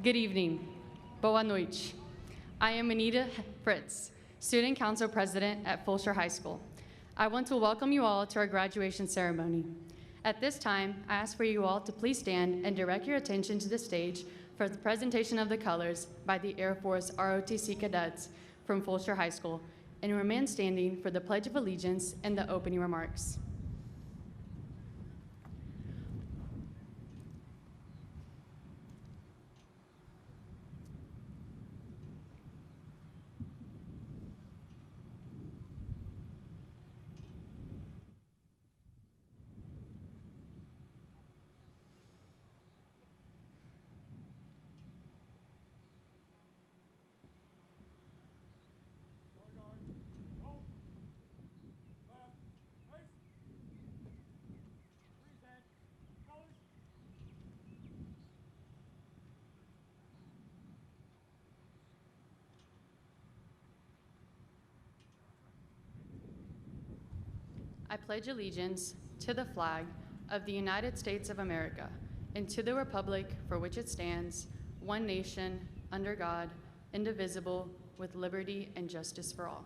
Good evening. Boa noite. I am Anita Fritz, Student Council President at Fulshear High School. I want to welcome you all to our graduation ceremony. At this time, I ask for you all to please stand and direct your attention to the stage for the presentation of the colors by the Air Force ROTC cadets from Fulshear High School, and remain standing for the Pledge of Allegiance and the opening remarks. I pledge allegiance to the flag of the United States of America and to the republic for which it stands, one nation, under God, indivisible, with liberty and justice for all.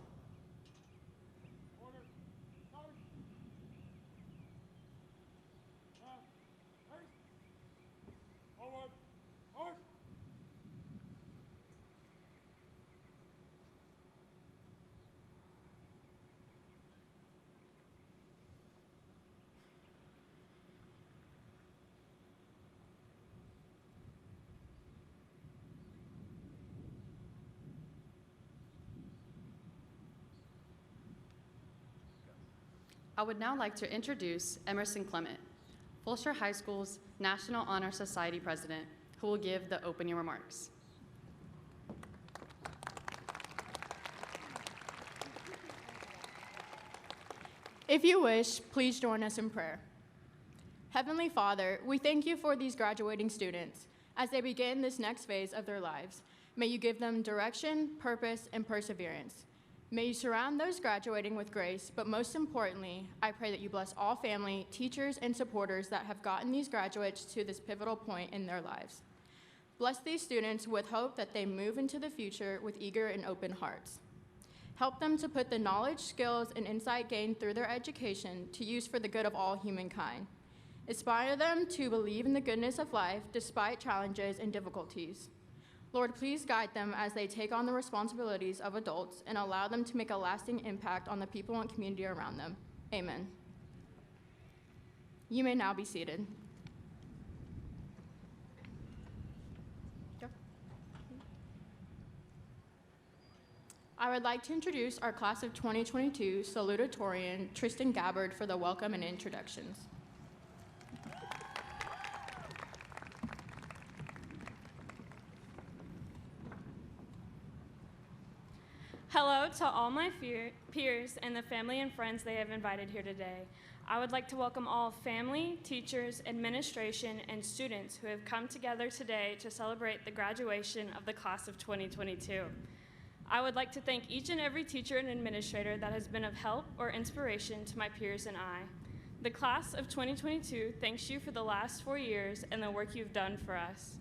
I would now like to introduce Emerson Clement, Fulshear High School's National Honor Society President, who will give the opening remarks. If you wish, please join us in prayer. Heavenly Father, we thank you for these graduating students as they begin this next phase of their lives. May you give them direction, purpose, and perseverance. May you surround those graduating with grace, but most importantly, I pray that you bless all family, teachers, and supporters that have gotten these graduates to this pivotal point in their lives. Bless these students with hope that they move into the future with eager and open hearts. Help them to put the knowledge, skills, and insight gained through their education to use for the good of all humankind. Inspire them to believe in the goodness of life despite challenges and difficulties. Lord, please guide them as they take on the responsibilities of adults and allow them to make a lasting impact on the people and community around them. Amen. You may now be seated. I would like to introduce our class of 2022 salutatorian, Tristan Gabbard, for the welcome and introductions. Hello to all my peers and the family and friends they have invited here today. I would like to welcome all family, teachers, administration, and students who have come together today to celebrate the graduation of the class of 2022. I would like to thank each and every teacher and administrator that has been of help or inspiration to my peers and I. The class of 2022 thanks you for the last 4 years and the work you've done for us.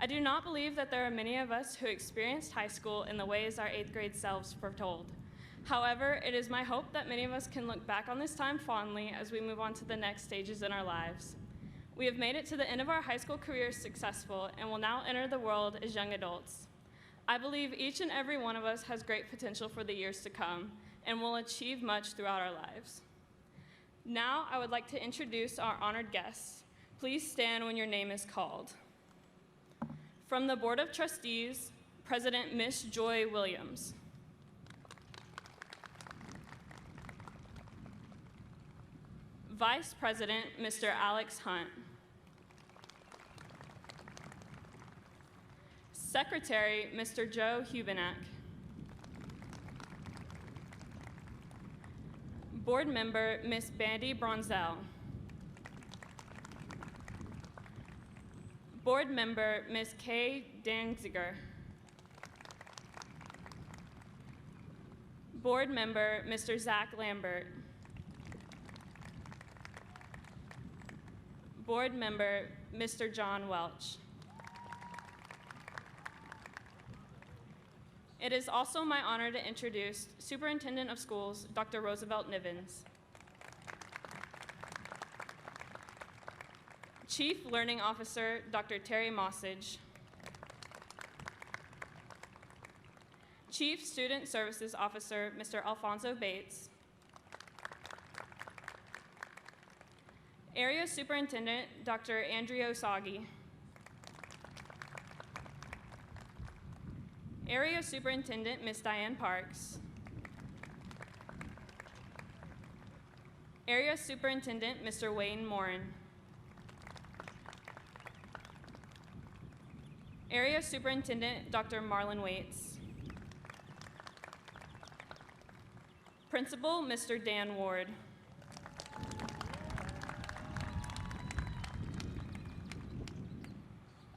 I do not believe that there are many of us who experienced high school in the ways our 8th grade selves foretold. However, it is my hope that many of us can look back on this time fondly as we move on to the next stages in our lives. We have made it to the end of our high school careers successful and will now enter the world as young adults. I believe each and every one of us has great potential for the years to come and will achieve much throughout our lives. Now, I would like to introduce our honored guests. Please stand when your name is called. From the Board of Trustees, President Miss Joy Williams. Vice President Mr. Alex Hunt. Secretary Mr. Joe Hubenak. Board Member Miss Bandy Bronzell. Board Member Ms. Kay Danziger. Board Member Mr. Zach Lambert. Board Member Mr. John Welch. It is also my honor to introduce Superintendent of Schools, Dr. Roosevelt Nivens. Chief Learning Officer, Dr. Terry Mossage. Chief Student Services Officer, Mr. Alfonso Bates. Area Superintendent, Dr. Andrea Osagi. Area Superintendent, Ms. Diane Parks. Area Superintendent, Mr. Wayne Morin. Area Superintendent, Dr. Marlon Waits. Principal, Mr. Dan Ward.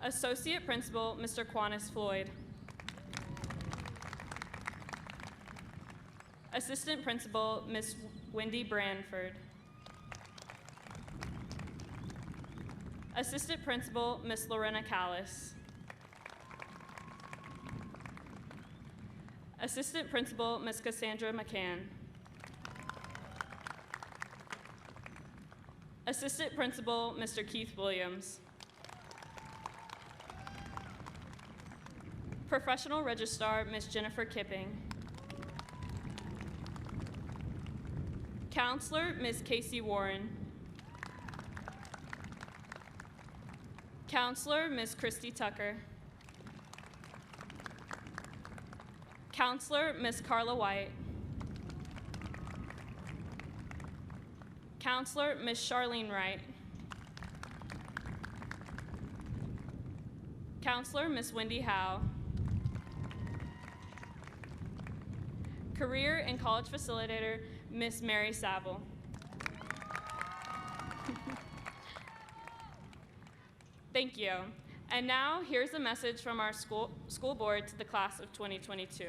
Associate Principal, Mr. Quanis Floyd. Assistant Principal, Ms. Wendy Branford. Assistant Principal, Ms. Lorena Callis. Assistant Principal, Ms. Cassandra McCann. Assistant Principal, Mr. Keith Williams. Professional Registrar, Ms. Jennifer Kipping. Counselor, Ms. Casey Warren. Counselor, Ms. Christy Tucker. Counselor, Ms. Carla White. Counselor, Ms. Charlene Wright. Counselor, Ms. Wendy Howe. Career and College Facilitator, Ms. Mary Saville. Thank you. And now, here's a message from our school board to the class of 2022.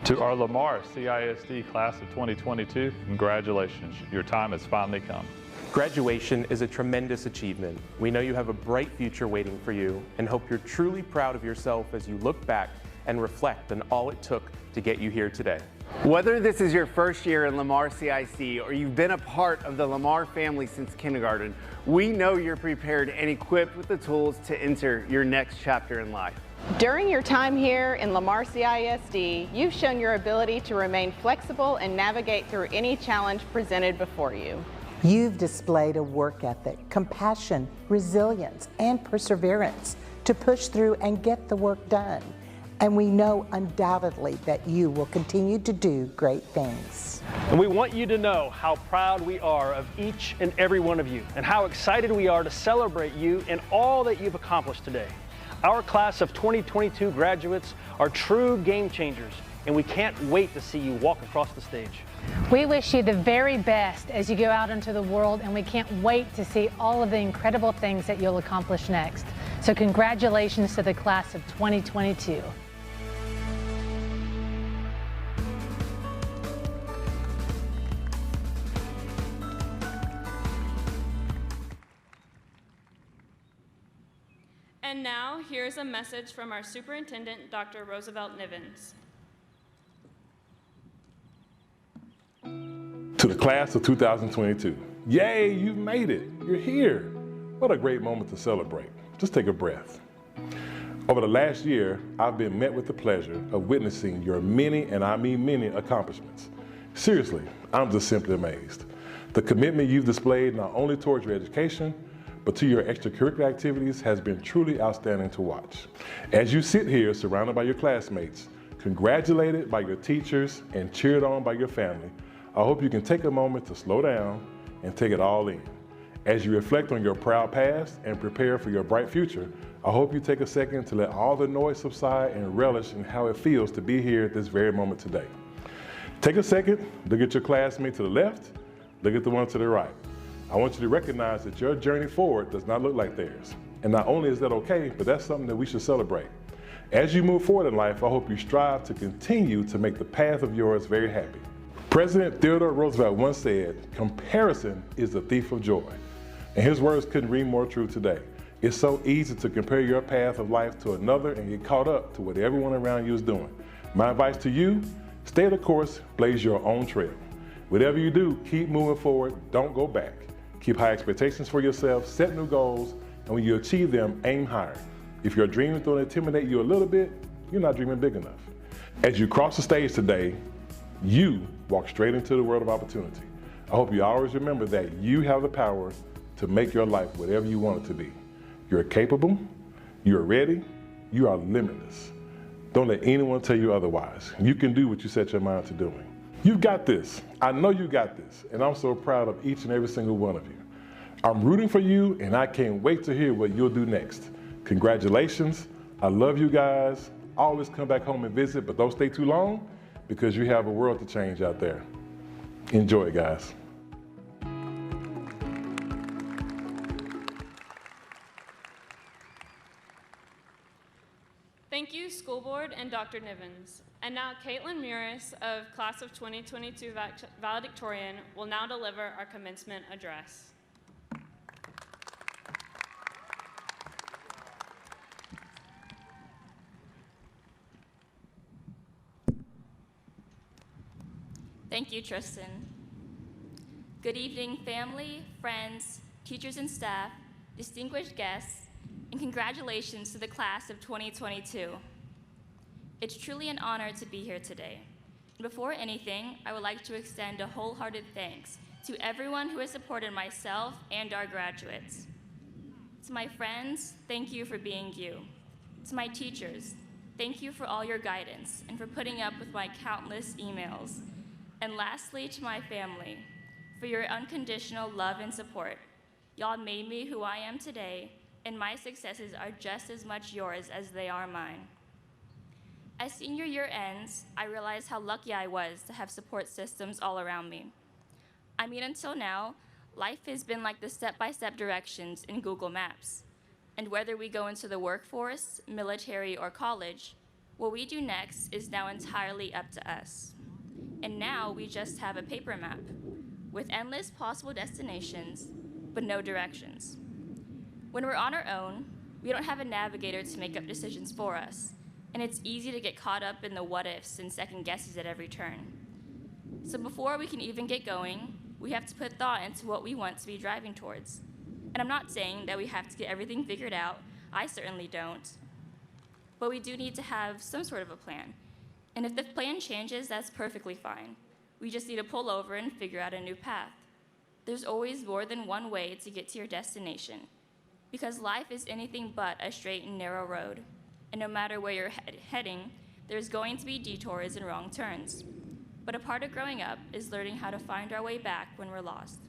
To our Lamar CISD class of 2022, congratulations. Your time has finally come. Graduation is a tremendous achievement. We know you have a bright future waiting for you and hope you're truly proud of yourself as you look back and reflect on all it took to get you here today. Whether this is your first year in Lamar CIC or you've been a part of the Lamar family since kindergarten, we know you're prepared and equipped with the tools to enter your next chapter in life. During your time here in Lamar CISD, you've shown your ability to remain flexible and navigate through any challenge presented before you. You've displayed a work ethic, compassion, resilience, and perseverance to push through and get the work done. And we know undoubtedly that you will continue to do great things. And we want you to know how proud we are of each and every one of you and how excited we are to celebrate you and all that you've accomplished today. Our class of 2022 graduates are true game changers, and we can't wait to see you walk across the stage. We wish you the very best as you go out into the world, and we can't wait to see all of the incredible things that you'll accomplish next. So congratulations to the class of 2022. And now, here's a message from our Superintendent, Dr. Roosevelt Nivens. To the class of 2022, yay, you've made it. You're here. What a great moment to celebrate. Just take a breath. Over the last year, I've been met with the pleasure of witnessing your many, and I mean many, accomplishments. Seriously, I'm just simply amazed. The commitment you've displayed not only towards your education, but to your extracurricular activities has been truly outstanding to watch. As you sit here surrounded by your classmates, congratulated by your teachers, and cheered on by your family, I hope you can take a moment to slow down and take it all in. As you reflect on your proud past and prepare for your bright future, I hope you take a second to let all the noise subside and relish in how it feels to be here at this very moment today. Take a second, look at your classmate to the left, look at the one to the right. I want you to recognize that your journey forward does not look like theirs. And not only is that okay, but that's something that we should celebrate. As you move forward in life, I hope you strive to continue to make the path of yours very happy. President Theodore Roosevelt once said, "Comparison is the thief of joy." And his words couldn't ring more true today. It's so easy to compare your path of life to another and get caught up to what everyone around you is doing. My advice to you, stay the course, blaze your own trail. Whatever you do, keep moving forward, don't go back. Keep high expectations for yourself, set new goals, and when you achieve them, aim higher. If your dreams don't intimidate you a little bit, you're not dreaming big enough. As you cross the stage today, you walk straight into the world of opportunity. I hope you always remember that you have the power to make your life whatever you want it to be. You're capable, you're ready, you are limitless. Don't let anyone tell you otherwise. You can do what you set your mind to doing. You've got this. I know you got this, and I'm so proud of each and every single one of you. I'm rooting for you, and I can't wait to hear what you'll do next. Congratulations. I love you guys. Always come back home and visit, but don't stay too long because you have a world to change out there. Enjoy it, guys. Thank you, School Board and Dr. Nivens. And now Caitlin Muris of Class of 2022 Valedictorian will now deliver our commencement address. Thank you, Tristan. Good evening, family, friends, teachers and staff, distinguished guests, and congratulations to the class of 2022. It's truly an honor to be here today. Before anything, I would like to extend a wholehearted thanks to everyone who has supported myself and our graduates. To my friends, thank you for being you. To my teachers, thank you for all your guidance and for putting up with my countless emails. And lastly, to my family, for your unconditional love and support. Y'all made me who I am today, and my successes are just as much yours as they are mine. As senior year ends, I realized how lucky I was to have support systems all around me. I mean, until now, life has been like the step-by-step directions in Google Maps. And whether we go into the workforce, military, or college, what we do next is now entirely up to us. And now we just have a paper map with endless possible destinations, but no directions. When we're on our own, we don't have a navigator to make up decisions for us, and it's easy to get caught up in the what-ifs and second guesses at every turn. So before we can even get going, we have to put thought into what we want to be driving towards. And I'm not saying that we have to get everything figured out. I certainly don't. But we do need to have some sort of a plan. And if the plan changes, that's perfectly fine. We just need to pull over and figure out a new path. There's always more than one way to get to your destination, because life is anything but a straight and narrow road. And no matter where you're heading, there's going to be detours and wrong turns. But a part of growing up is learning how to find our way back when we're lost.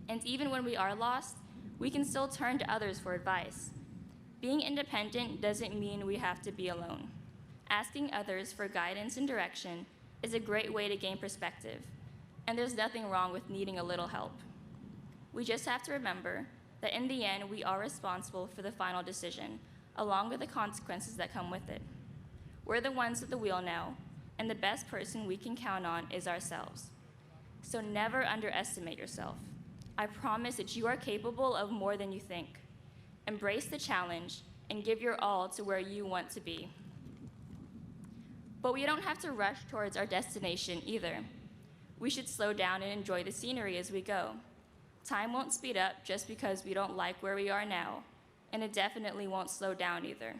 And even when we are lost, we can still turn to others for advice. Being independent doesn't mean we have to be alone. Asking others for guidance and direction is a great way to gain perspective, and there's nothing wrong with needing a little help. We just have to remember that in the end, we are responsible for the final decision, along with the consequences that come with it. We're the ones at the wheel now, and the best person we can count on is ourselves. So never underestimate yourself. I promise that you are capable of more than you think. Embrace the challenge and give your all to where you want to be. But we don't have to rush towards our destination either. We should slow down and enjoy the scenery as we go. Time won't speed up just because we don't like where we are now, and it definitely won't slow down either.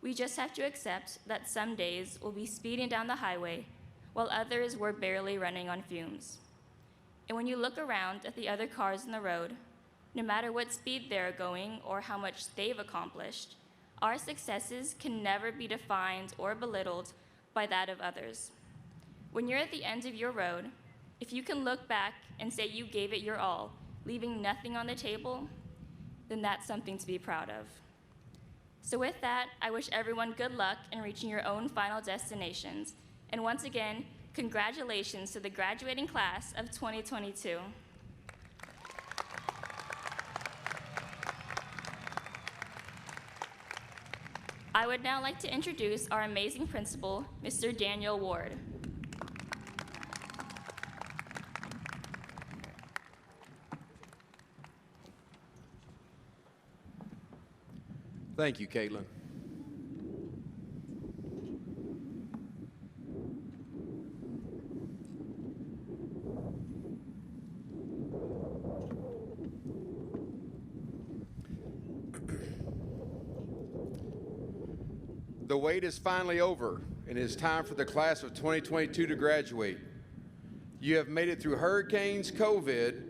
We just have to accept that some days we'll be speeding down the highway, while others we're barely running on fumes. And when you look around at the other cars on the road, no matter what speed they're going or how much they've accomplished, our successes can never be defined or belittled by that of others. When you're at the end of your road, if you can look back and say you gave it your all, leaving nothing on the table, then that's something to be proud of. So with that, I wish everyone good luck in reaching your own final destinations. And once again, congratulations to the graduating class of 2022. I would now like to introduce our amazing principal, Mr. Daniel Ward. Thank you, Caitlin. The wait is finally over, and it is time for the class of 2022 to graduate. You have made it through hurricanes, COVID,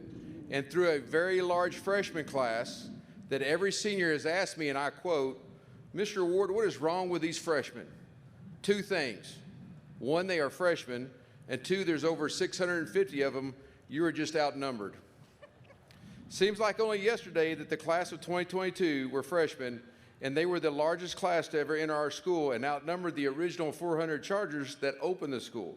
and through a very large freshman class that every senior has asked me, and I quote, "Mr. Ward, what is wrong with these freshmen?" Two things. One, they are freshmen, and two, there's over 650 of them. You are just outnumbered. Seems like only yesterday that the class of 2022 were freshmen, and they were the largest class to ever enter our school and outnumbered the original 400 Chargers that opened the school.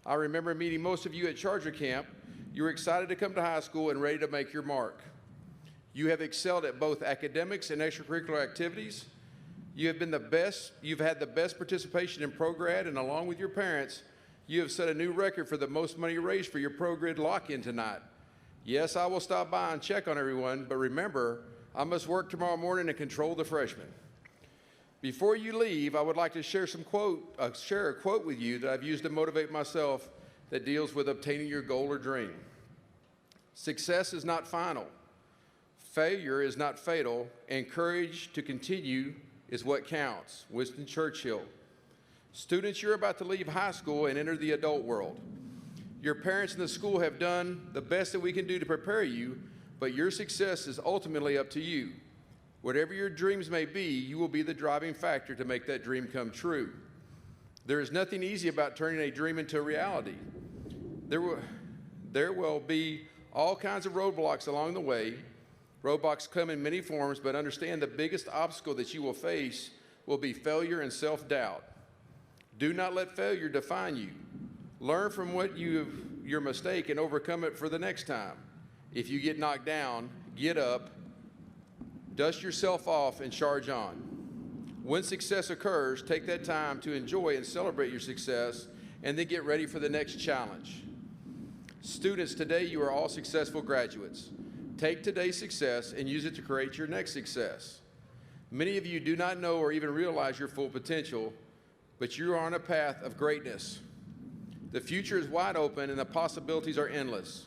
I remember meeting most of you at Charger Camp. You were excited to come to high school and ready to make your mark. You have excelled at both academics and extracurricular activities. You have been the best. You've had the best participation in ProGrad, and along with your parents, you have set a new record for the most money raised for your ProGrad lock-in tonight. Yes, I will stop by and check on everyone, but remember, I must work tomorrow morning and control the freshmen. Before you leave, I would like to share a quote with you that I've used to motivate myself that deals with obtaining your goal or dream. Success is not final. Failure is not fatal, and courage to continue is what counts. Winston Churchill. Students, you're about to leave high school and enter the adult world. Your parents and the school have done the best that we can do to prepare you, but your success is ultimately up to you. Whatever your dreams may be, you will be the driving factor to make that dream come true. There is nothing easy about turning a dream into a reality. There will be all kinds of roadblocks along the way. Roadblocks come in many forms, but understand the biggest obstacle that you will face will be failure and self-doubt. Do not let failure define you. Learn from your mistake and overcome it for the next time. If you get knocked down, get up, dust yourself off, and charge on. When success occurs, take that time to enjoy and celebrate your success, and then get ready for the next challenge. Students, today you are all successful graduates. Take today's success and use it to create your next success. Many of you do not know or even realize your full potential, but you are on a path of greatness. The future is wide open and the possibilities are endless.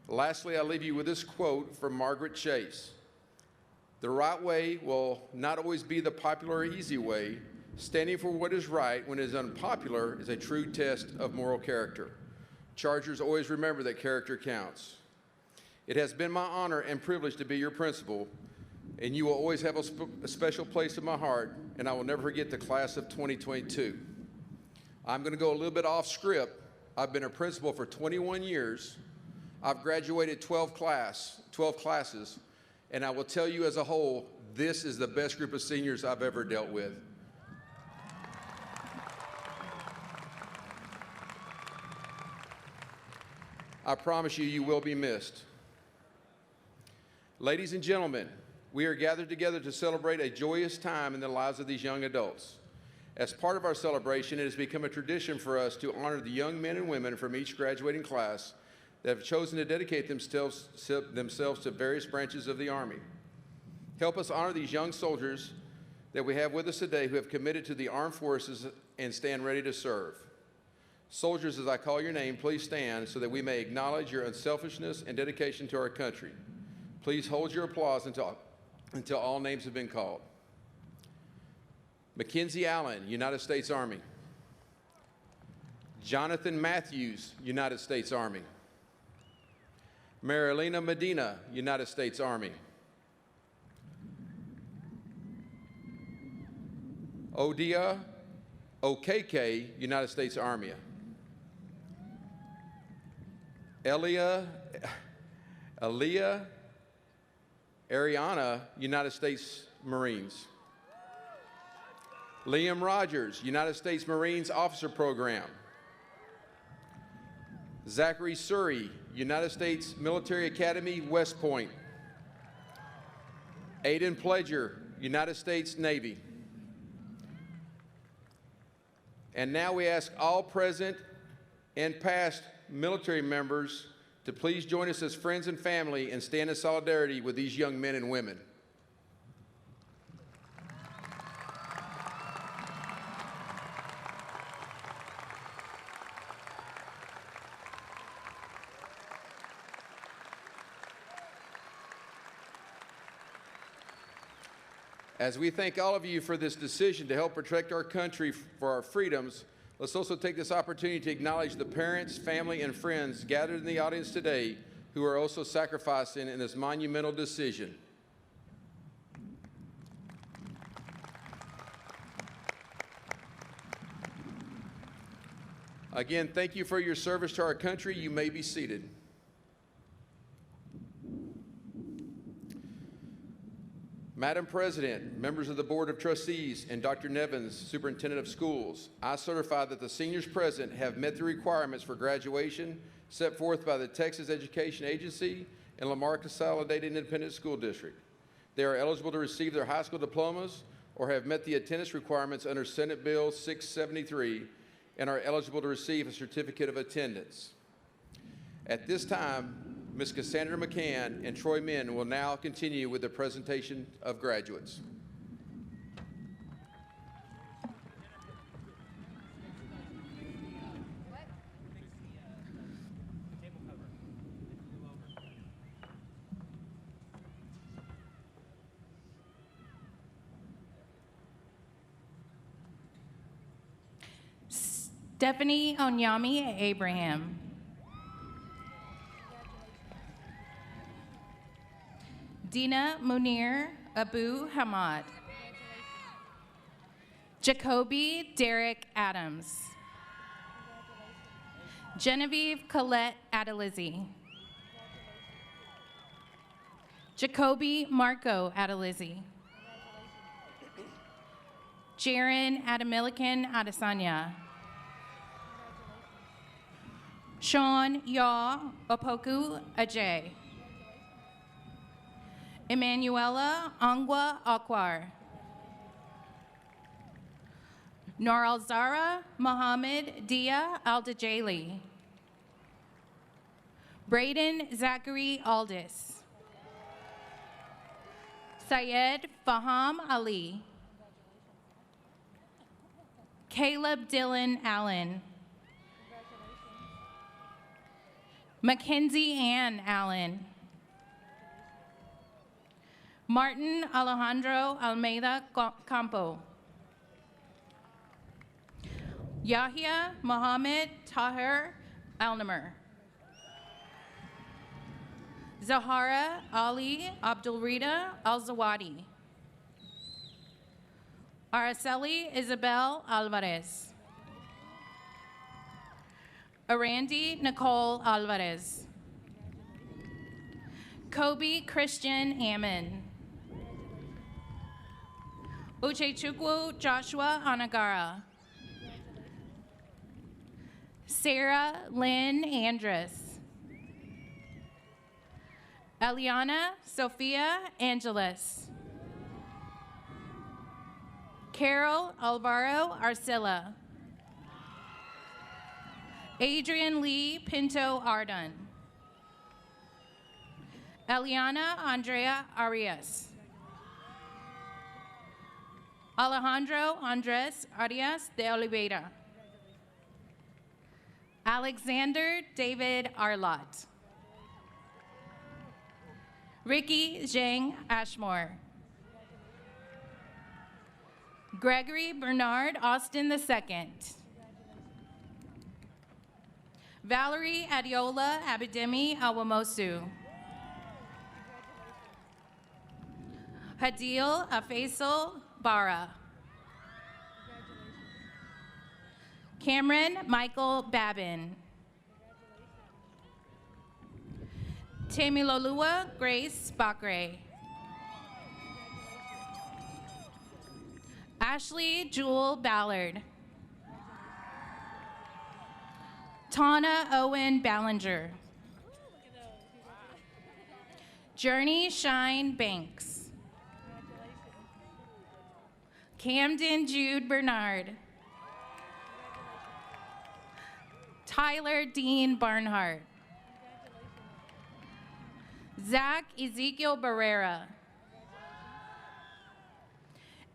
Lastly, I leave you with this quote from Margaret Chase. The right way will not always be the popular or easy way. Standing for what is right when it is unpopular is a true test of moral character. Chargers, always remember that character counts. It has been my honor and privilege to be your principal, and you will always have a special place in my heart, and I will never forget the class of 2022. I'm going to go a little bit off script. I've been a principal for 21 years. I've graduated 12 classes, and I will tell you as a whole, this is the best group of seniors I've ever dealt with. I promise you, you will be missed. Ladies and gentlemen, we are gathered together to celebrate a joyous time in the lives of these young adults. As part of our celebration, it has become a tradition for us to honor the young men and women from each graduating class that have chosen to dedicate themselves to various branches of the Army. Help us honor these young soldiers that we have with us today who have committed to the armed forces and stand ready to serve. Soldiers, as I call your name, please stand so that we may acknowledge your unselfishness and dedication to our country. Please hold your applause until all names have been called. Mackenzie Allen, United States Army. Jonathan Matthews, United States Army. Marilena Medina, United States Army. Odia Okeke, United States Army. Aliyah Ariana, United States Marines. Liam Rogers, United States Marines Officer Program. Zachary Surrey, United States Military Academy, West Point. Aiden Pledger, United States Navy. And now we ask all present and past military members to please join us as friends and family and stand in solidarity with these young men and women. As we thank all of you for this decision to help protect our country for our freedoms, let's also take this opportunity to acknowledge the parents, family, and friends gathered in the audience today who are also sacrificing in this monumental decision. Again, thank you for your service to our country. You may be seated. Madam President, members of the Board of Trustees, and Dr. Nevins, Superintendent of Schools, I certify that the seniors present have met the requirements for graduation set forth by the Texas Education Agency and Lamar Consolidated Independent School District. They are eligible to receive their high school diplomas or have met the attendance requirements under Senate Bill 673 and are eligible to receive a certificate of attendance. At this time, Ms. Cassandra McCann and Troy Min will now continue with the presentation of graduates. Stephanie Onyami Abraham. Dina Munir Abu Hamad. Jacoby Derek Adams. Genevieve Colette Adalizzi. Jacoby Marco Adalizzi. Jaron Adamilican Adesanya. Sean Yaw Opoku Ajay. Emanuela Angwa Akwar. Noralzara Mohammed Dia Aldajali. Braden Zachary Aldis. Syed Faham Ali. Caleb Dylan Allen. Mackenzie Ann Allen. Martin Alejandro Almeida Campo. Yahya Mohammed Tahir Alnamer. Zahara Ali Abdulrida Al-Zawadi. Araceli Isabel Alvarez. Arandi Nicole Alvarez. Kobe Christian Ammon. Uchechukwu Joshua Anagara. Sarah Lynn Andrus. Eliana Sophia Angeles. Carol Alvaro Arcilla. Adrian Lee Pinto Ardun. Eliana Andrea Arias. Alejandro Andres Arias de Oliveira. Alexander David Arlott. Ricky Zhang Ashmore. Gregory Bernard Austin II. Valerie Adiola Abidemi Awamosu. Hadil Afaisal Bara. Cameron Michael Babin. Temilolua Grace Bakre. Ashley Jewel Ballard. Tana Owen Ballinger. Journey Shine Banks. Camden Jude Bernard. Tyler Dean Barnhart. Zach Ezekiel Barrera.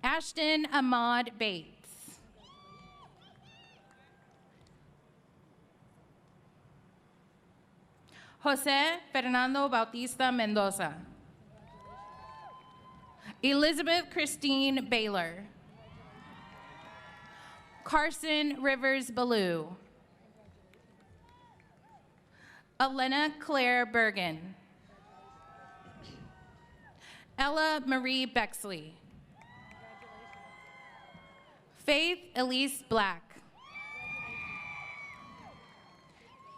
Ashton Ahmad Bates. Jose Fernando Bautista Mendoza. Elizabeth Christine Baylor. Carson Rivers Ballou. Elena Claire Bergen. Ella Marie Bexley. Faith Elise Black.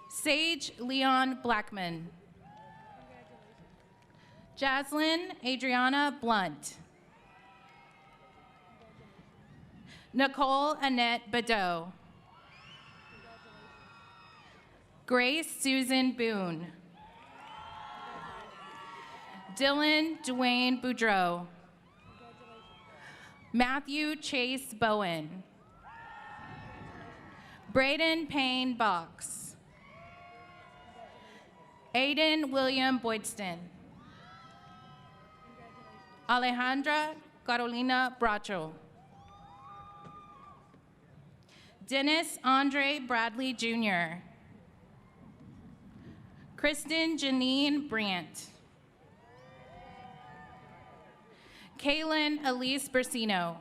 Sage Leon Blackman. Jaslyn Adriana Blunt. Nicole Annette Badeau. Grace Susan Boone. Dylan Dwayne Boudreau. Matthew Chase Bowen. Braden Payne Box. Aiden William Boydston. Alejandra Carolina Bracho. Dennis Andre Bradley Jr. Kristen Janine Brandt. Kaylin Elise Bersino.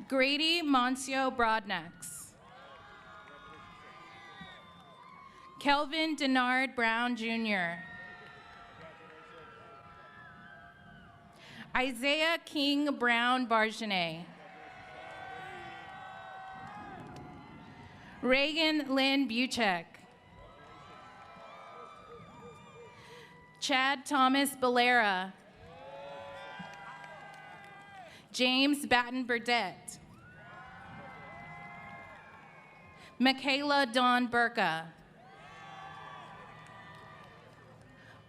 Grady Moncio Broadnax. Kelvin Denard Brown Jr. Isaiah King Brown Bargenet. Reagan Lynn Buchek. Chad Thomas Balera. James Batten Burdett. Michaela Dawn Burka.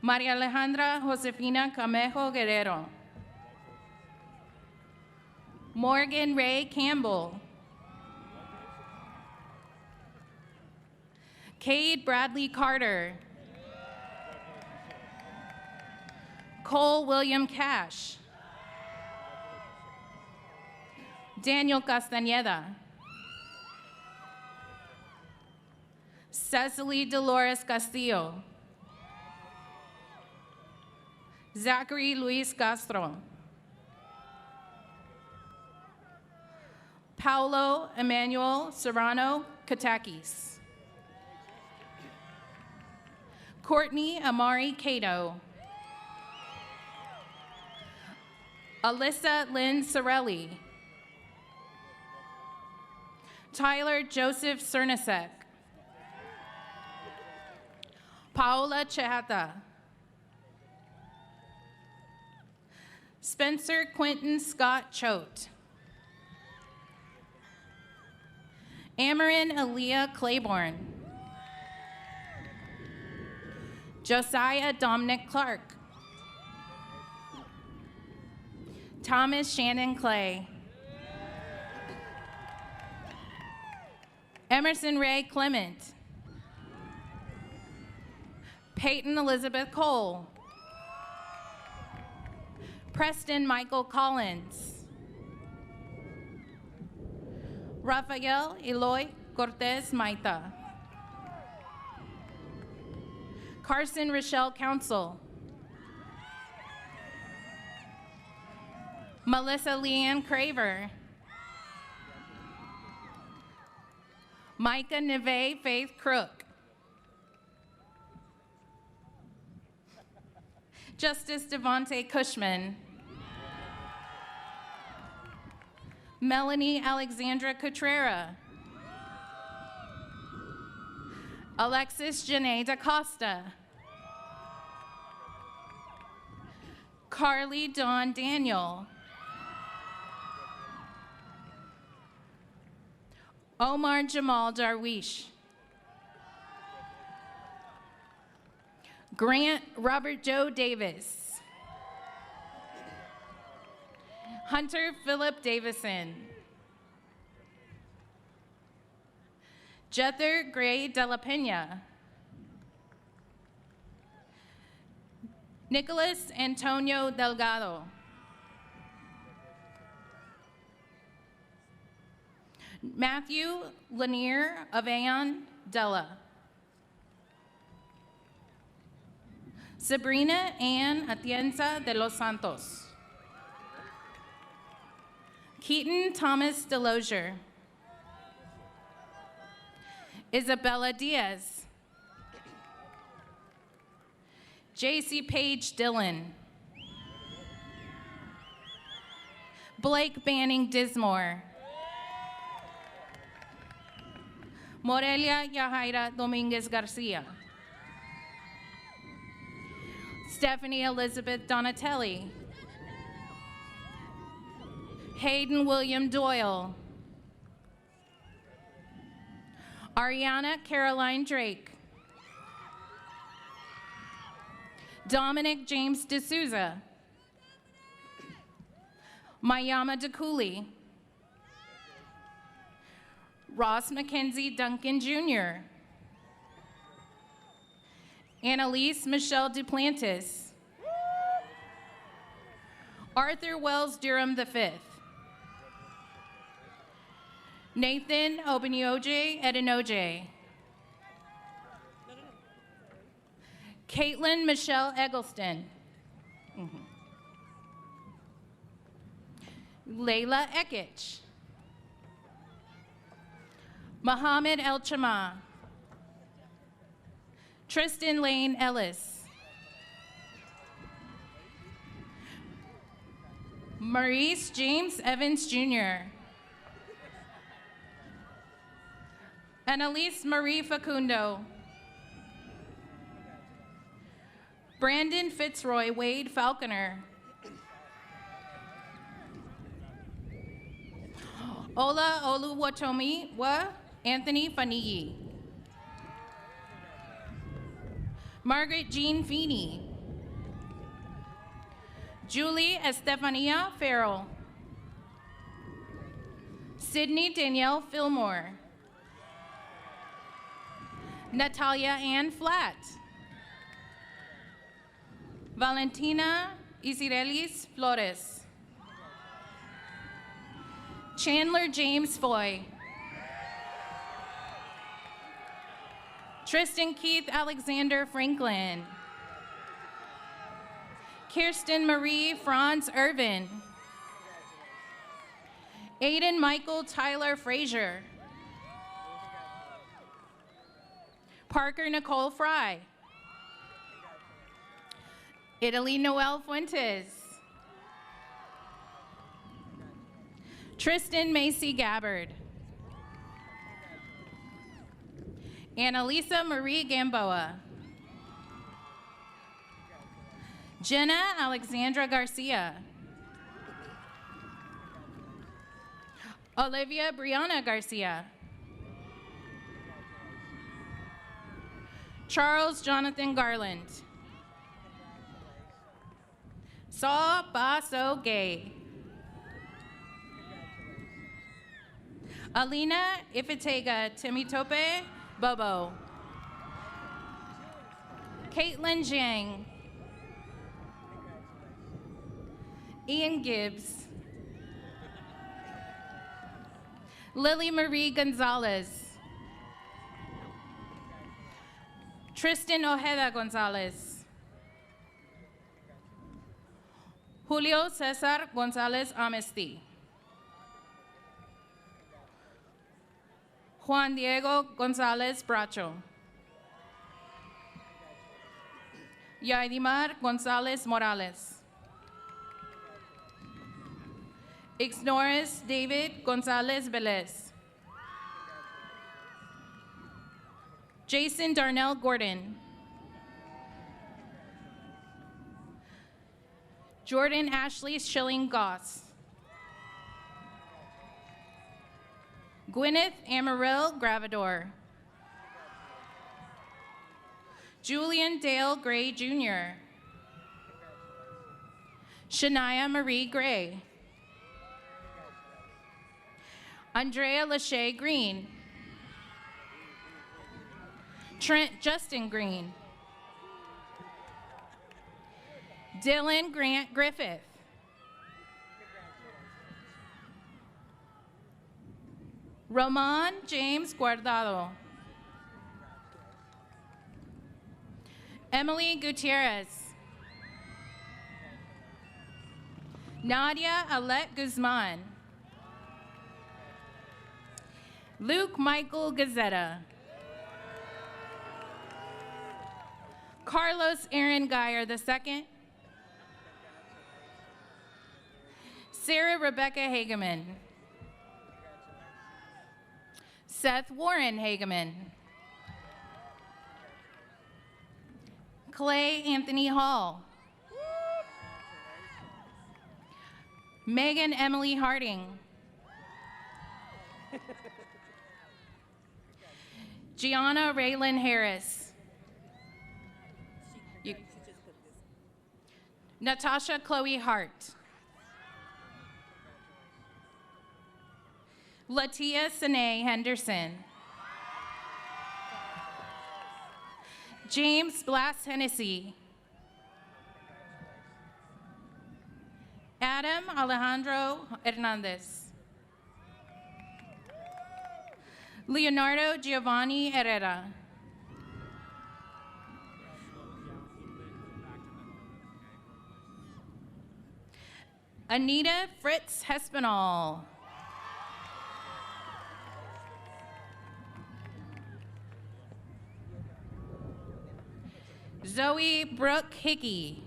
Maria Alejandra Josefina Camejo Guerrero. Morgan Ray Campbell. Cade Bradley Carter. Cole William Cash. Daniel Castañeda. Cecily Dolores Castillo. Zachary Luis Castro. Paulo Emmanuel Serrano Katakis. Courtney Amari Cato. Alyssa Lynn Sorelli. Tyler Joseph Cernasek. Paola Chehata. Spencer Quentin Scott Choate. Amarin Aaliyah Claiborne. Josiah Dominic Clark. Thomas Shannon Clay. Emerson Ray Clement. Peyton Elizabeth Cole. Preston Michael Collins. Rafael Eloy Cortez Maita. Carson Rochelle Council. Melissa Leanne Craver. Micah Neve Faith Crook. Justice Devontae Cushman. Melanie Alexandra Cotrera. Alexis Janae DaCosta. Carly Dawn Daniel. Omar Jamal Darwish. Grant Robert Joe Davis. Hunter Philip Davison. Jether Gray de la Pena. Nicholas Antonio Delgado. Matthew Lanier Avayan Della. Sabrina Ann Atienza de los Santos. Keaton Thomas Delosier. Isabella Diaz. J.C. Page Dillon. Blake Banning Dismore. Morelia Yahaira Dominguez Garcia. Stephanie Elizabeth Donatelli. Hayden William Doyle. Ariana Caroline Drake. Dominic James D'Souza. Mayama DeCooley. Ross Mackenzie Duncan Jr. Annalise Michelle Duplantis. Arthur Wells Durham V. Nathan Obenioje Edinoje. Caitlin Michelle Eggleston. Layla Ekich. Mohammed El Chama. Tristan Lane Ellis. Maurice James Evans Jr. Annalise Marie Facundo. Brandon Fitzroy Wade Falconer. Ola Oluwatomi Wa Anthony Faniyi. Margaret Jean Feeney. Julie Estefania Farrell. Sydney Danielle Fillmore. Natalia Ann Flatt. Valentina Isirelis Flores. Chandler James Foy. Tristan Keith Alexander Franklin. Kirsten Marie Franz Irvin. Aiden Michael Tyler Frazier. Parker Nicole Fry. Italy Noel Fuentes. Tristan Macy Gabbard. Annalisa Marie Gamboa. Jenna Alexandra Garcia. Olivia Brianna Garcia. Charles Jonathan Garland. Saw Baso Gay. Alina Ifitega Timitope Bobo. Caitlin Jiang. Ian Gibbs. Lily Marie Gonzalez. Tristan Ojeda Gonzalez. Julio Cesar Gonzalez Amesti. Juan Diego Gonzalez Bracho. Yaidimar Gonzalez Morales. Ixnoris David Gonzalez Velez. Jason Darnell Gordon. Jordan Ashley Schilling Goss. Gwyneth Amaryl Gravador. Julian Dale Gray Jr. Shania Marie Gray. Andrea Lachey Green. Trent Justin Green. Dylan Grant Griffith. Roman James Guardado. Emily Gutierrez. Nadia Alette Guzman. Luke Michael Gazetta. Carlos Aaron Geyer II. Sarah Rebecca Hageman. Seth Warren Hageman. Clay Anthony Hall. Megan Emily Harding. Gianna Raylan Harris. Natasha Chloe Hart. Latia Sine Henderson. James Blas Hennessy. Adam Alejandro Hernandez. Leonardo Giovanni Herrera. Anita Fritz Hespinall. Zoe Brooke Hickey.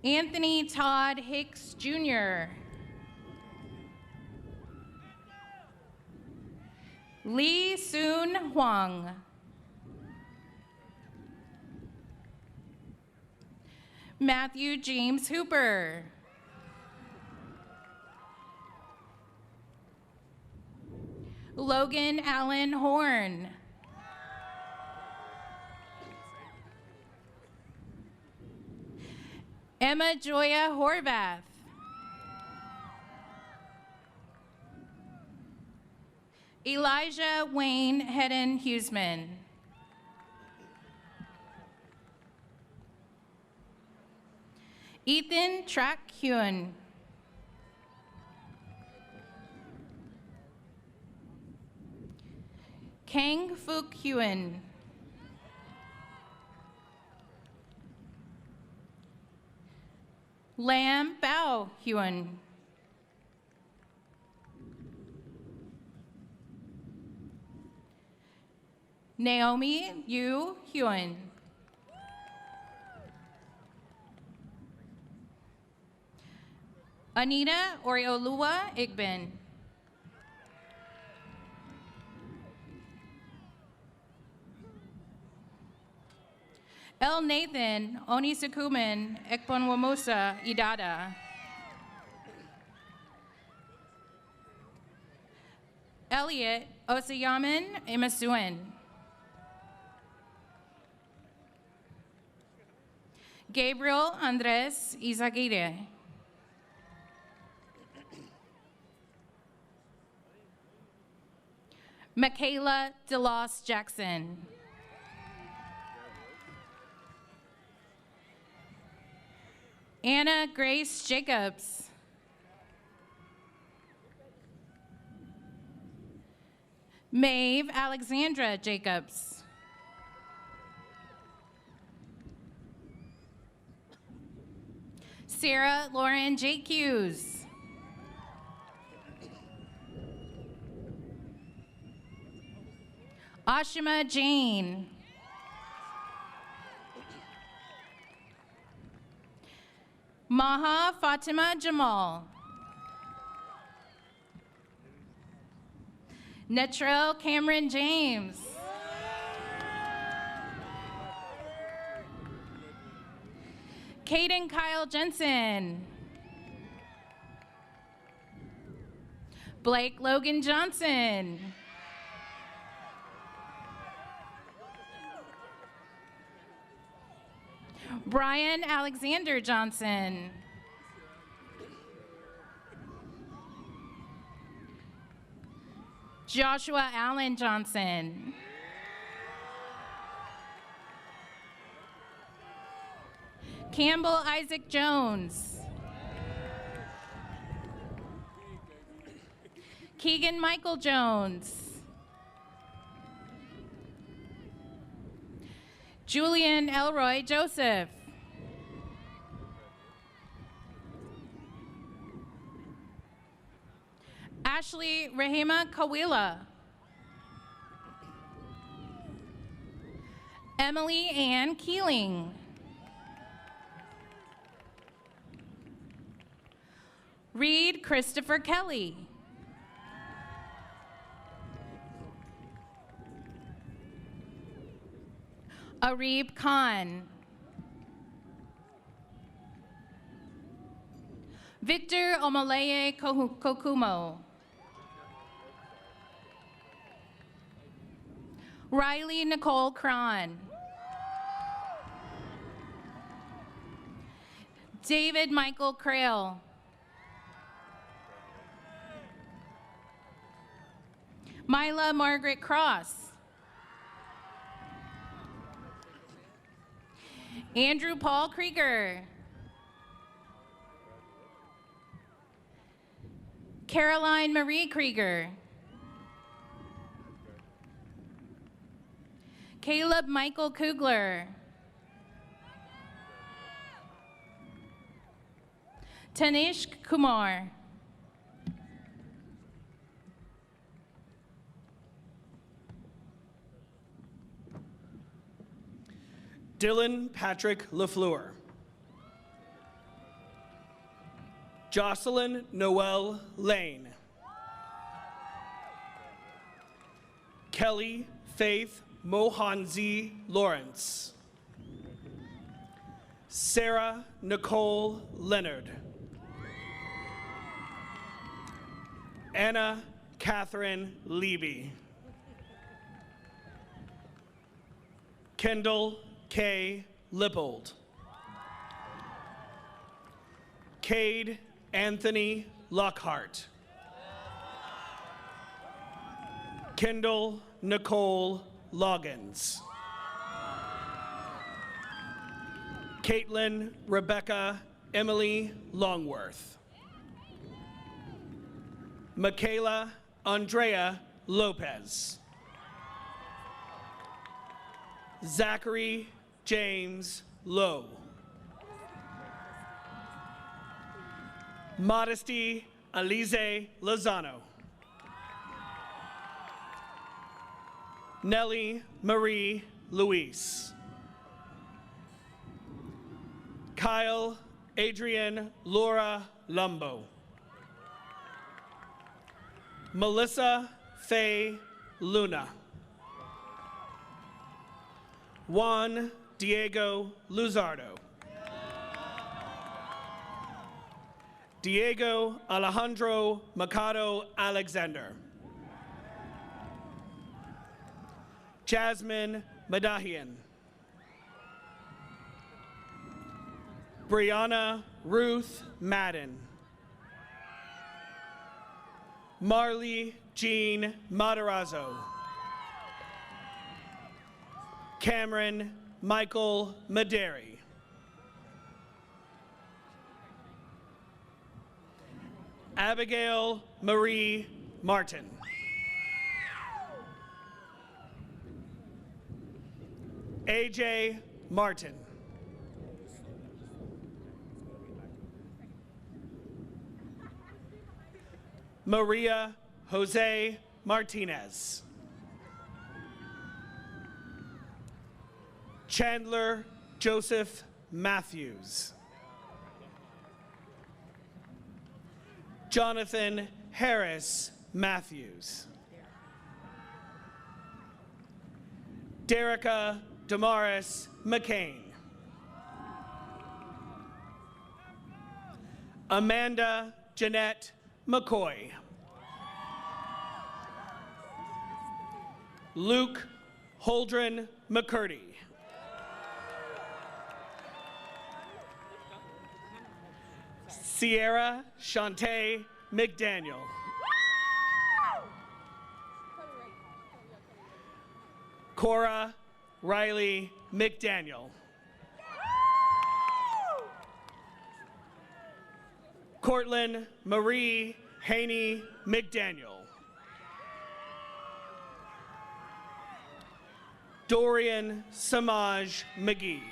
Anthony Todd Hicks Jr. Lee Soon Huang. Matthew James Hooper. Logan Allen Horn. Emma Joya Horvath. Elijah Wayne Hedden Huseman. Ethan Track Hewen. Kang Fook Hewen. Lam Bao Hewen. Naomi Yu Hewen. Anita Oriolua Igben. El Nathan Onisakumen Ekponwamusa Idada. Elliot Osayaman Imasuen. Gabriel Andres Izaguirre. Michaela DeLoss Jackson. Anna Grace Jacobs. Maeve Alexandra Jacobs. Sarah Lauren Jake Hughes. Ashima Jane. Maha Fatima Jamal. Netrell Cameron James. Caden Kyle Jensen. Blake Logan Johnson. Brian Alexander Johnson. Joshua Allen Johnson. Campbell Isaac Jones. Keegan Michael Jones. Julian Elroy Joseph. Ashley Rahima Kawila. Emily Ann Keeling. Reed Christopher Kelly. Arib Khan. Victor Omaleye Kokumo. Riley Nicole Cron. David Michael Crail. Mila Margaret Cross. Andrew Paul Krieger. Caroline Marie Krieger. Caleb Michael Kugler. Tanishk Kumar. Dylan Patrick LaFleur. Jocelyn Noel Lane. Kelly Faith Mohanzi Lawrence. Sarah Nicole Leonard. Anna Catherine Leby. Kendall K. Lippold. Cade Anthony Lockhart. Kendall Nicole Loggins. Caitlin Rebecca Emily Longworth. Michaela Andrea Lopez. Zachary James Lowe. Modesty Alize Lozano. Nellie Marie Luis. Kyle Adrian Laura Lumbo. Melissa Faye Luna. Juan Diego Luzardo. Diego Alejandro Mercado Alexander. Jasmine Madahian. Brianna Ruth Madden. Marley Jean Matarazzo. Cameron Michael Maderi. Abigail Marie Martin. AJ Martin. Maria Jose Martinez. Chandler Joseph Matthews. Jonathan Harris Matthews. Derica Damaris McCain. Amanda Jeanette McCoy. Luke Holdren McCurdy. Sierra Shantae McDaniel. Cora Riley McDaniel. Cortland Marie Haney McDaniel. Dorian Samaj McGee.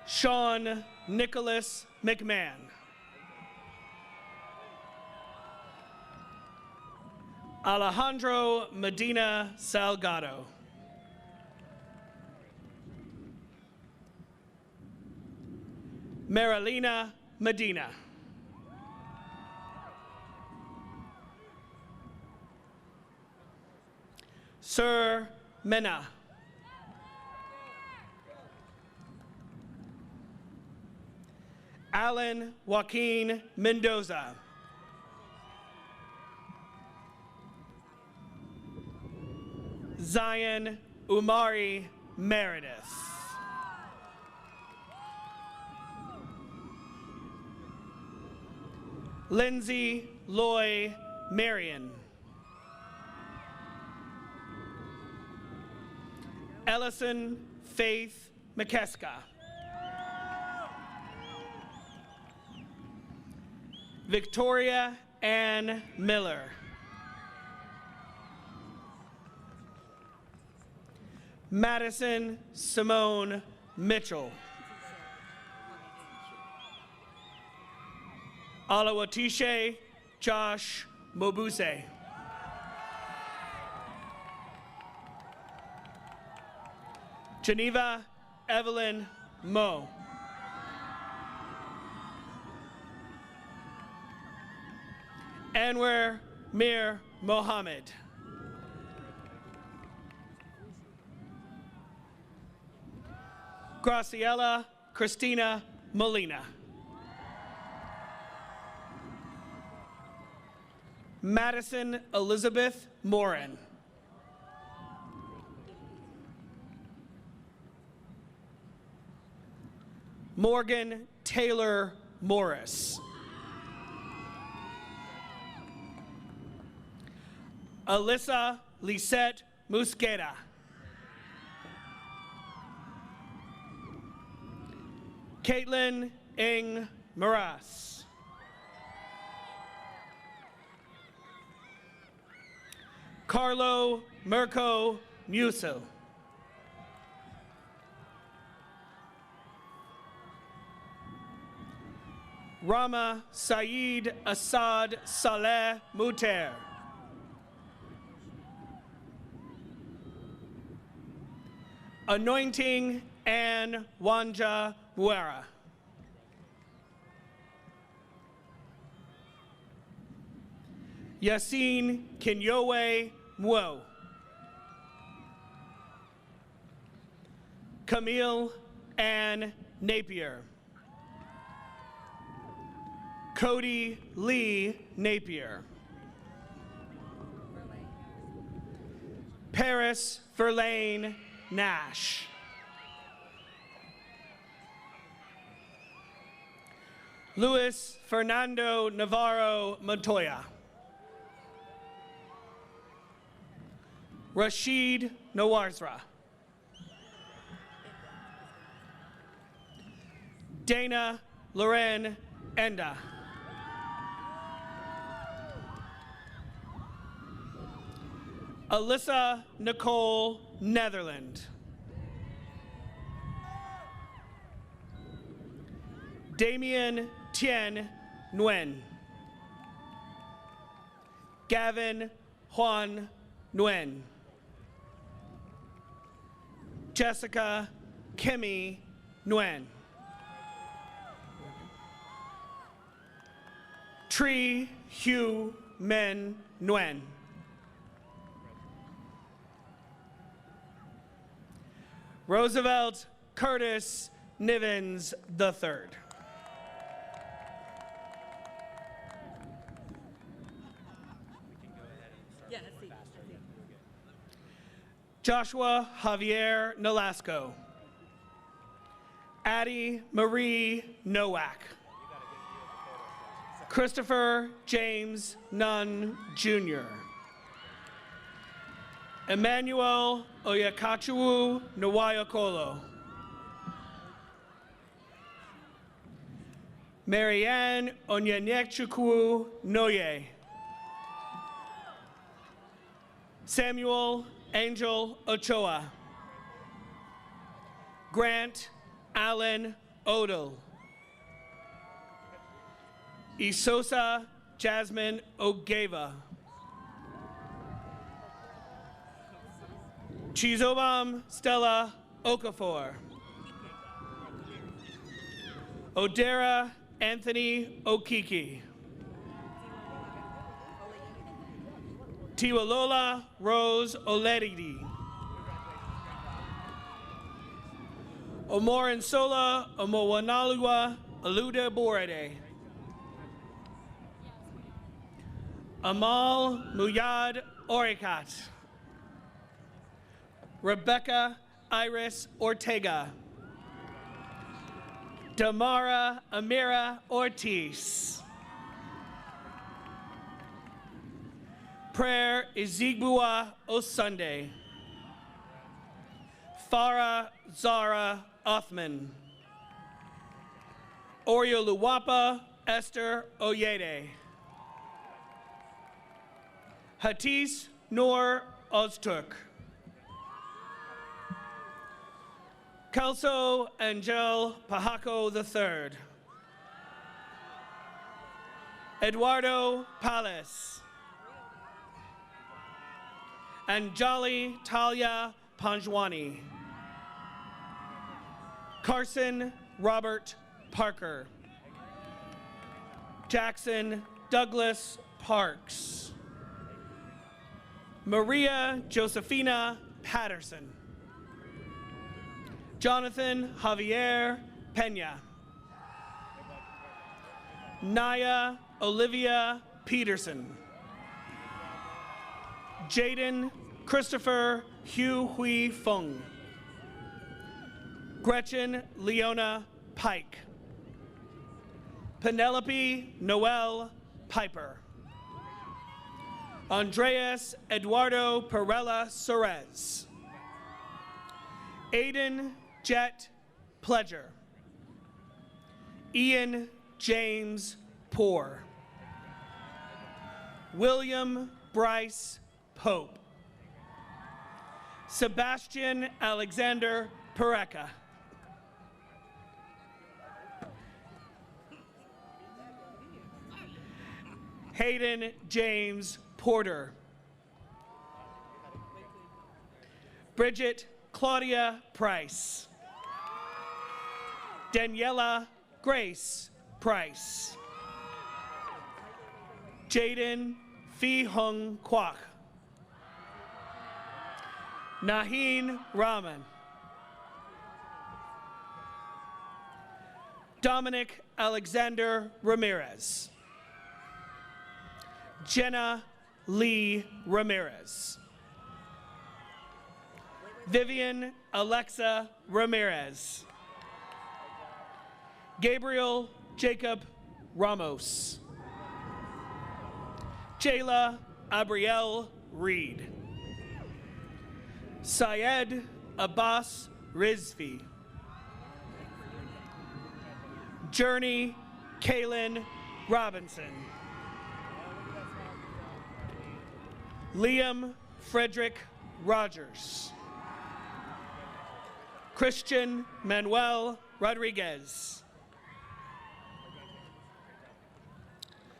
Sean Nicholas McMahon. Alejandro Medina Salgado. Marilena Medina. Sir Mena. Alan Joaquin Mendoza. Zion Umari Meredith. Lindsay Loy Marion. Ellison Faith McKeska. Victoria Ann Miller. Madison Simone Mitchell. Alawatishe Josh Mobuse. Geneva Evelyn Mo. Anwar Mir Mohammed. Graciela Christina Molina. Madison Elizabeth Morin. Morgan Taylor Morris. Alyssa Lisette Musqueda. Caitlin Ng Maras. Carlo Mirko Musil. Rama Saeed Assad Saleh Muter. Anointing Ann Wanja Muera. Yassine Kinyowe Mwo. Camille Ann Napier. Cody Lee Napier. Paris Verlaine Nash. Luis Fernando Navarro Montoya. Rashid Nawarzra. Dana Loren Enda. Alyssa Nicole Netherland. Damian Tien Nguyen. Gavin Juan Nguyen. Jessica Kimmy Nguyen. Tree Hugh Men Nguyen. Roosevelt Curtis Nivens III. Joshua Javier Nolasco. Addie Marie Nowak. Christopher James Nunn Jr. Emmanuel Oyakachuwu Nwayokolo. Marianne Onyanyechukwu Noye. Samuel Angel Ochoa. Grant Allen Odell. Isosa Jasmine Ogeva. Chizobam Stella Okafor. Odera Anthony Okiki. Tiwalola Rose Oleridi. Omorinsola Omowanalua Aluda Borede. Amal Muyad Orikat. Rebecca Iris Ortega. Damara Amira Ortiz. Prayer Ezegbua Osunday. Farah Zara Othman. Orioluwapa Esther Oyede. Hatis Noor Ozturk. Kelso Angel Pajaco III. Eduardo Palace. Anjali Talia Panjwani. Carson Robert Parker. Jackson Douglas Parks. Maria Josephina Patterson. Jonathan Javier Pena. Naya Olivia Peterson. Jaden Christopher Hugh Hui Fung. Gretchen Leona Pike. Penelope Noel Piper. Andreas Eduardo Perella Sorez. Aiden Jet Pledger. Ian James Poor. William Bryce Pope. Sebastian Alexander Pereka. Hayden James Porter. Bridget Claudia Price. Daniela Grace Price. Jaden Phi Hung Kwak. Naheen Rahman. Dominic Alexander Ramirez. Jenna Lee Ramirez. Vivian Alexa Ramirez. Gabriel Jacob Ramos. Jayla Abrielle Reed. Syed Abbas Rizvi. Journey Kaylin Robinson. Liam Frederick Rogers. Christian Manuel Rodriguez.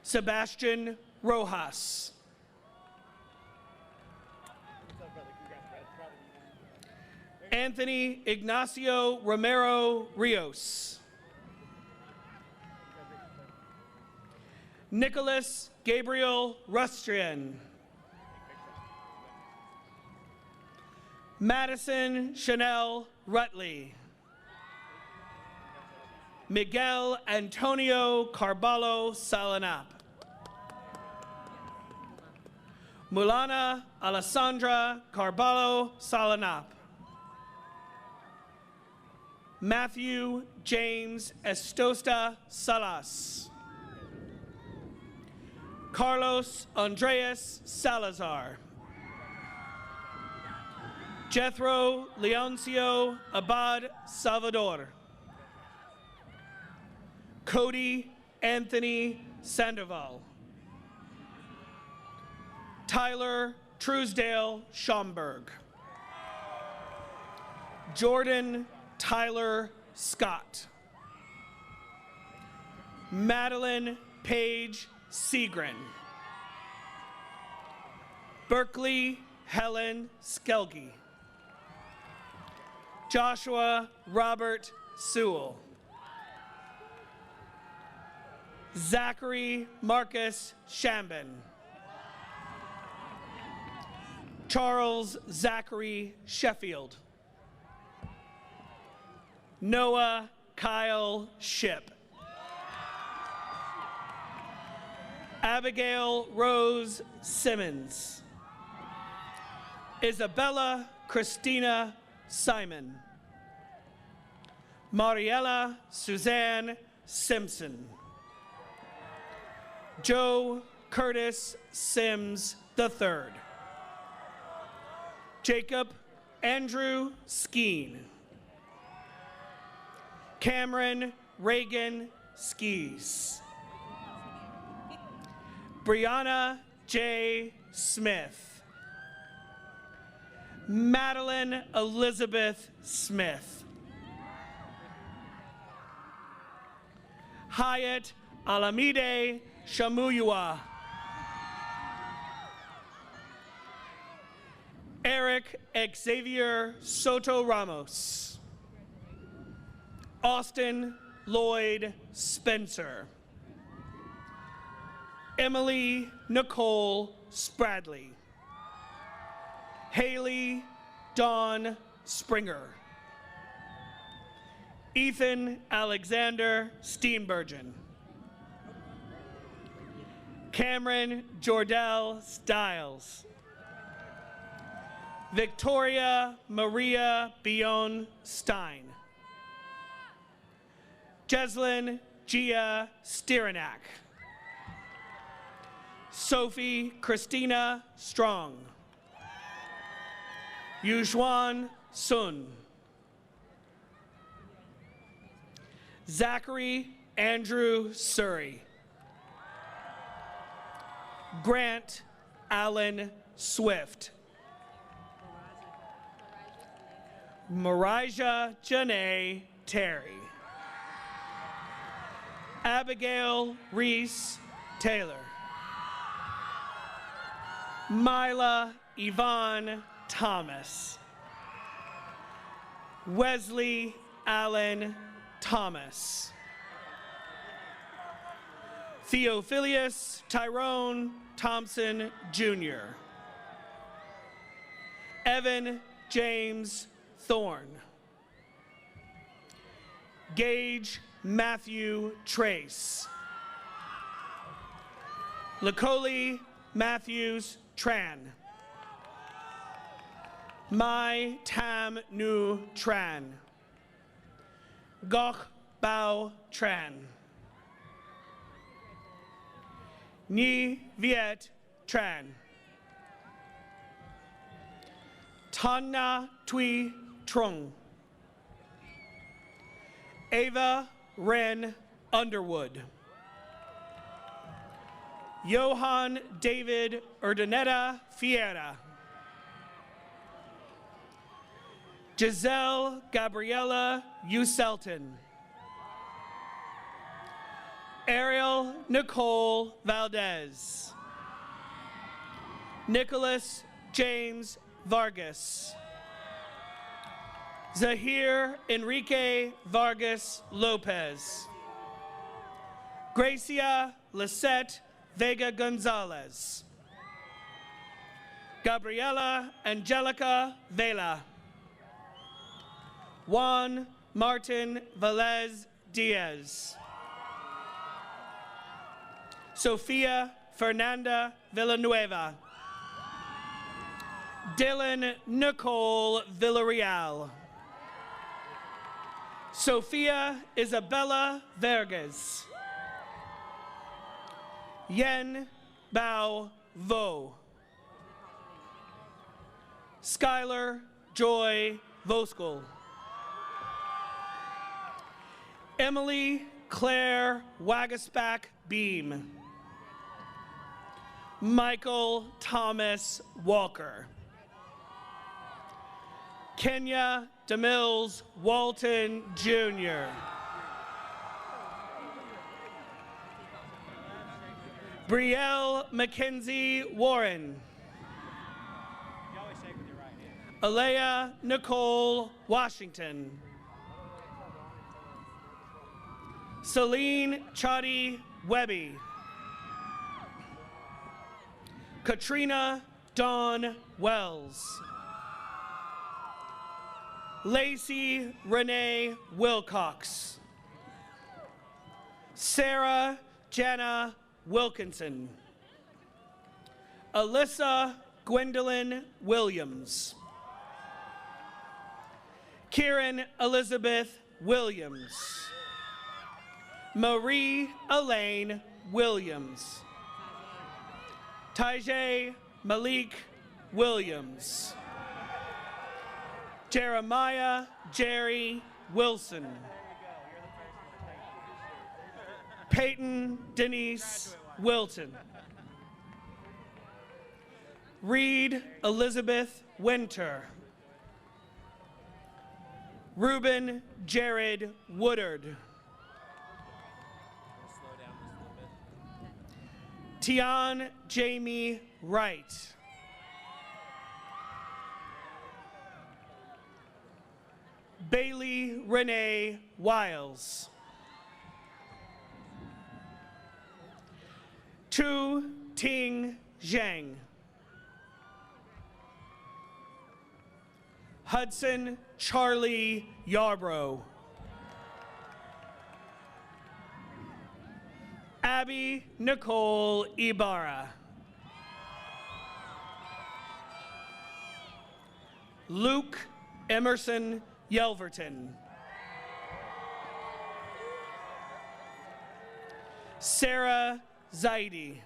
Sebastian Rojas. Anthony Ignacio Romero Rios. Nicholas Gabriel Rustrian. Madison Chanel Rutley. Miguel Antonio Carballo Salanap. Mulana Alessandra Carballo Salanap. Matthew James Estosta Salas. Carlos Andreas Salazar. Jethro Leoncio Abad Salvador. Cody Anthony Sandoval. Tyler Truesdale Schomburg. Jordan Tyler Scott. Madeline Paige Seagren. Berkeley Helen Skelgi. Joshua Robert Sewell. Zachary Marcus Shambin. Charles Zachary Sheffield. Noah Kyle Ship. Abigail Rose Simmons. Isabella Christina Simon. Mariella Suzanne Simpson. Joe Curtis Sims III. Jacob Andrew Skeen. Cameron Reagan Skis. Brianna J. Smith. Madeline Elizabeth Smith. Hyatt Alamide Shamuyua. Eric Xavier Soto Ramos. Austin Lloyd Spencer. Emily Nicole Spradley. Haley Dawn Springer. Ethan Alexander Steenbergen. Cameron Jordell Stiles. Victoria Maria Bion Stein. Jeslyn Gia Stiranak. Sophie Christina Strong. Yujuan Sun. Zachary Andrew Surrey. Grant Allen Swift. Marija Janae Terry. Abigail Reese Taylor. Mila Yvonne Thomas. Wesley Allen Thomas. Theophilus Tyrone Thompson Jr. Evan James Thorne. Gage Matthew Trace. Lacoli Matthews Tran. Mai Tam Nu Tran. Gok Bao Tran. Ni Viet Tran. Tana Tui Trung. Ava Ren Underwood. Johan David Urdaneta Fiera. Giselle Gabriella Uselton. Ariel Nicole Valdez. Nicholas James Vargas. Zahir Enrique Vargas Lopez. Gracia Lisette Vega Gonzalez. Gabriela Angelica Vela. Juan Martin Velez Diaz. Sofia Fernanda Villanueva. Dylan Nicole Villarreal. Sofia Isabella Vergas. Yen Bao Vo. Skylar Joy Voskel. Emily Claire Wagaspack Beam. Michael Thomas Walker. Kenya DeMills Walton Jr. Brielle Mackenzie Warren. Alea Nicole Washington. Celine Chadi Webby. Katrina Dawn Wells. Lacey Renee Wilcox. Sarah Jana Wilkinson. Alyssa Gwendolyn Williams. Kieran Elizabeth Williams. Marie Elaine Williams. Tajay Malik Williams. Jeremiah Jerry Wilson. Peyton Denise Wilton. Reed Elizabeth Winter. Ruben Jared Woodard. Tian Jamie Wright. Bailey Renee Wiles. Tu Ting Zhang. Hudson Charlie Yarbrough. Abby Nicole Ibarra. Luke Emerson Yelverton. Sarah Zaidi.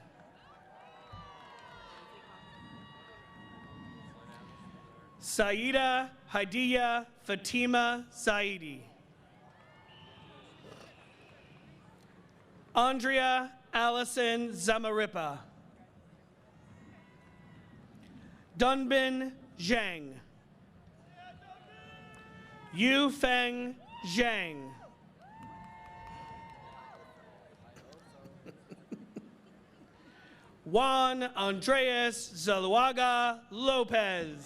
Saida Hadiya Fatima Zaidi. Andrea Allison Zamaripa. Dunbin Zhang. Yu Feng Zhang. Juan Andreas Zaluaga Lopez.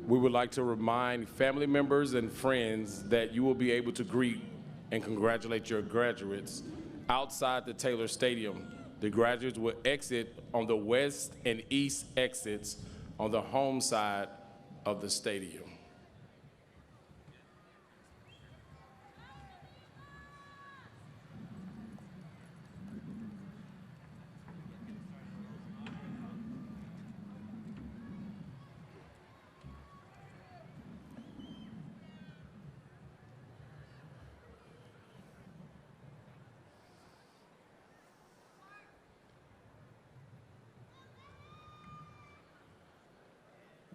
We would like to remind family members and friends that you will be able to greet and congratulate your graduates outside the Traylor Stadium. The graduates will exit on the west and east exits on the home side of the stadium.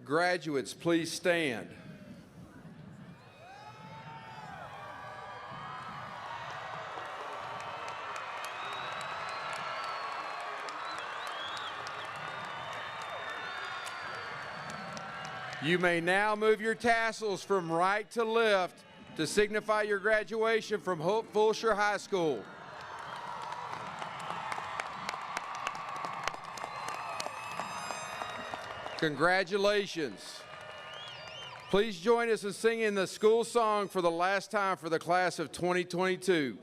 Graduates, please stand. You may now move your tassels from right to left to signify your graduation from Fulshear High School. Congratulations. Please join us in singing the school song for the last time for the class of 2022.